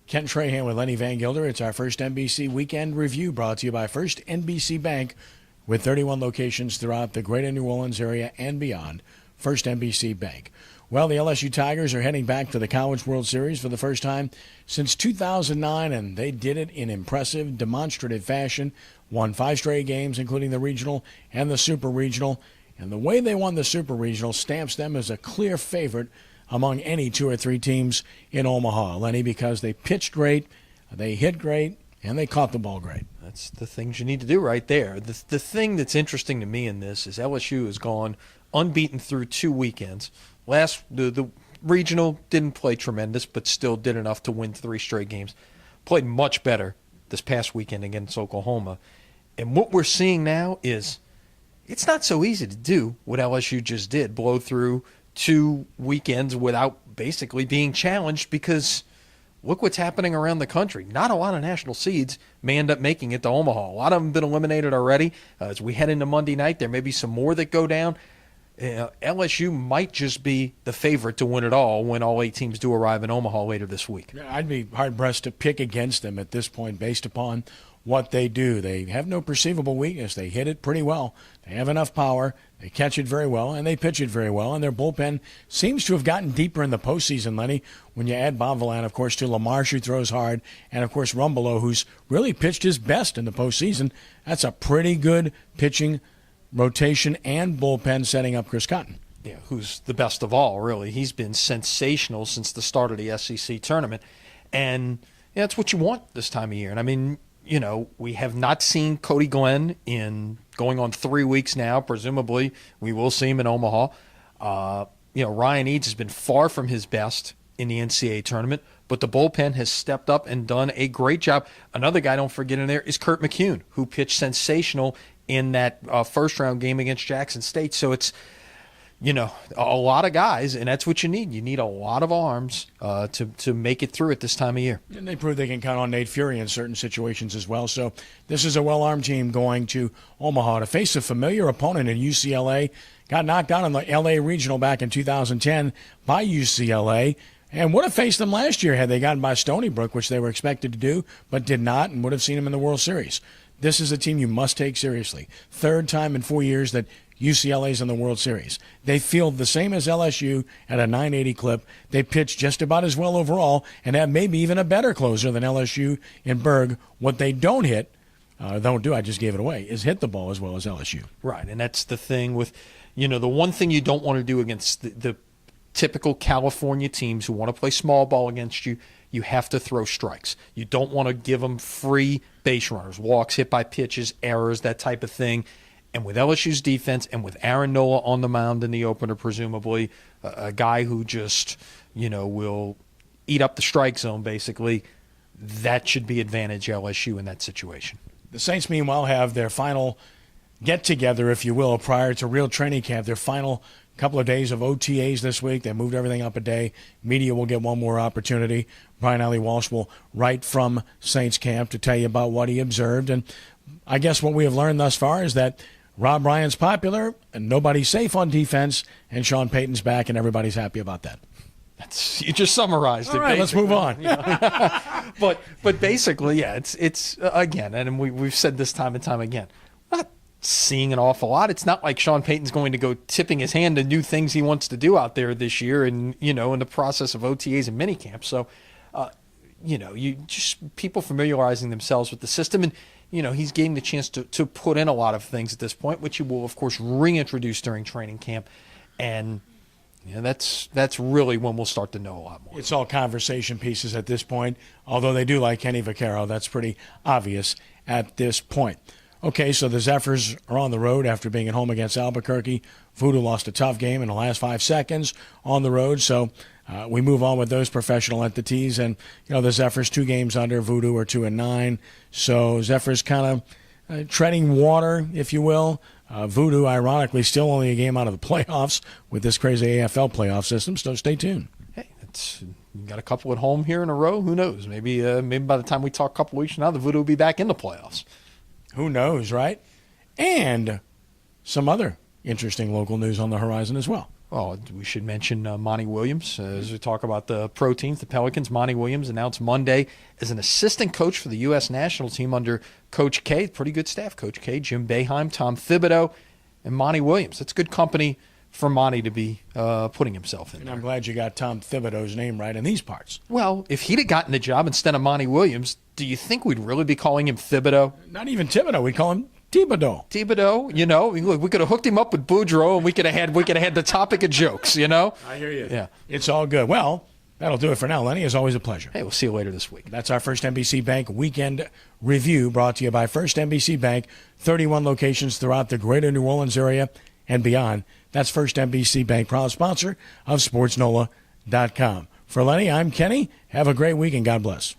Ken Trahan with Lenny Vangilder. It's our first NBC Weekend Review brought to you by First NBC Bank with 31 locations throughout the greater New Orleans area and beyond. First NBC Bank. Well, the LSU Tigers are heading back to the College World Series for the first time since 2009, and they did it in impressive, demonstrative fashion. Won 5 straight games, including the regional and the super regional. And the way they won the super regional stamps them as a clear favorite among any 2 or 3 teams in Omaha, Lenny, because they pitched great, they hit great, and they caught the ball great. That's the things you need to do right there. The thing that's interesting to me in this is LSU has gone unbeaten through 2 weekends. The regional didn't play tremendous, but still did enough to win 3 straight games. Played much better this past weekend against Oklahoma. And what we're seeing now is it's not so easy to do what LSU just did, blow through 2 weekends without basically being challenged, because look what's happening around the country. Not a lot of national seeds may end up making it to Omaha. A lot of them have been eliminated already. As we head into Monday night, there may be some more that go down. LSU might just be the favorite to win it all when all 8 teams do arrive in Omaha later this week. I'd be hard-pressed to pick against them at this point based upon what they do. They have no perceivable weakness. They hit it pretty well. They have enough power. They catch it very well, and they pitch it very well. And their bullpen seems to have gotten deeper in the postseason, Lenny, when you add Bovalan, of course, to LaMarche, who throws hard, and, of course, Rumbelow, who's really pitched his best in the postseason. That's a pretty good pitching rotation and bullpen setting up Chris Cotton. Yeah, who's the best of all, really. He's been sensational since the start of the SEC tournament. And yeah, that's what you want this time of year. And, I mean, you know, we have not seen Cody Glenn in going on 3 weeks now. Presumably, we will see him in Omaha. Ryan Eads has been far from his best in the NCAA tournament, but the bullpen has stepped up and done a great job. Another guy, don't forget in there, is Kurt McCune, who pitched sensational in that first-round game against Jackson State. So it's, a lot of guys, and that's what you need. You need a lot of arms to make it through at this time of year. And they prove they can count on Nate Fury in certain situations as well. So this is a well-armed team going to Omaha to face a familiar opponent in UCLA. Got knocked out in the L.A. Regional back in 2010 by UCLA. And would have faced them last year had they gotten by Stony Brook, which they were expected to do, but did not, and would have seen them in the World Series. This is a team you must take seriously. 3rd time in 4 years that UCLA's in the World Series. They field the same as LSU at a 980 clip. They pitch just about as well overall and have maybe even a better closer than LSU in Berg. What they don't do, I just gave it away, is hit the ball as well as LSU. Right, and that's the thing with, the one thing you don't want to do against the typical California teams who want to play small ball against you, you have to throw strikes. You don't want to give them free base runners, walks, hit by pitches, errors, that type of thing. And with LSU's defense and with Aaron Nola on the mound in the opener, presumably, a guy who just, will eat up the strike zone, basically, that should be advantage LSU in that situation. The Saints, meanwhile, have their final get-together, if you will, prior to real training camp, their final couple of days of OTAs this week. They moved everything up a day. Media will get one more opportunity. Brian Alley Walsh will write from Saints camp to tell you about what he observed. And I guess what we have learned thus far is that Rob Ryan's popular and nobody's safe on defense, and Sean Payton's back, and everybody's happy about that. You just summarized it. All right, let's move on. But basically, yeah, it's again, and we've said this time and time again, not seeing an awful lot. It's not like Sean Payton's going to go tipping his hand to new things he wants to do out there this year, and in the process of OTAs and minicamp. So, you just people familiarizing themselves with the system, and he's getting the chance to put in a lot of things at this point, which he will of course reintroduce during training camp, and that's really when we'll start to know a lot more. It's all conversation pieces at this point, although they do like Kenny Vaccaro. That's pretty obvious at this point. Okay, so the Zephyrs are on the road after being at home against Albuquerque. Voodoo lost a tough game in the last 5 seconds on the road, so we move on with those professional entities. And, the Zephyrs 2 games under, Voodoo are 2-9. So Zephyrs kind of treading water, if you will. Voodoo, ironically, still only a game out of the playoffs with this crazy AFL playoff system, so stay tuned. Hey, you got a couple at home here in a row. Who knows? Maybe by the time we talk a couple weeks from now, the Voodoo will be back in the playoffs. Who knows, right? And some other interesting local news on the horizon as well. Oh, we should mention Monty Williams. As we talk about the pro teams, the Pelicans, Monty Williams announced Monday as an assistant coach for the U.S. national team under Coach K. Pretty good staff. Coach K, Jim Boeheim, Tom Thibodeau, and Monty Williams. That's good company for Monty to be putting himself in. And there. I'm glad you got Tom Thibodeau's name right in these parts. Well, if he'd have gotten the job instead of Monty Williams, do you think we'd really be calling him Thibodeau? Not even Thibodeau. We call him Thibodeau. Thibodeau, look, we could have hooked him up with Boudreaux, and we could have had the topic of jokes, I hear you. Yeah. It's all good. Well, that'll do it for now, Lenny. It's always a pleasure. Hey, we'll see you later this week. That's our First NBC Bank Weekend Review, brought to you by First NBC Bank, 31 locations throughout the greater New Orleans area and beyond. That's First NBC Bank, proud sponsor of SportsNola.com. For Lenny, I'm Kenny. Have a great week and God bless.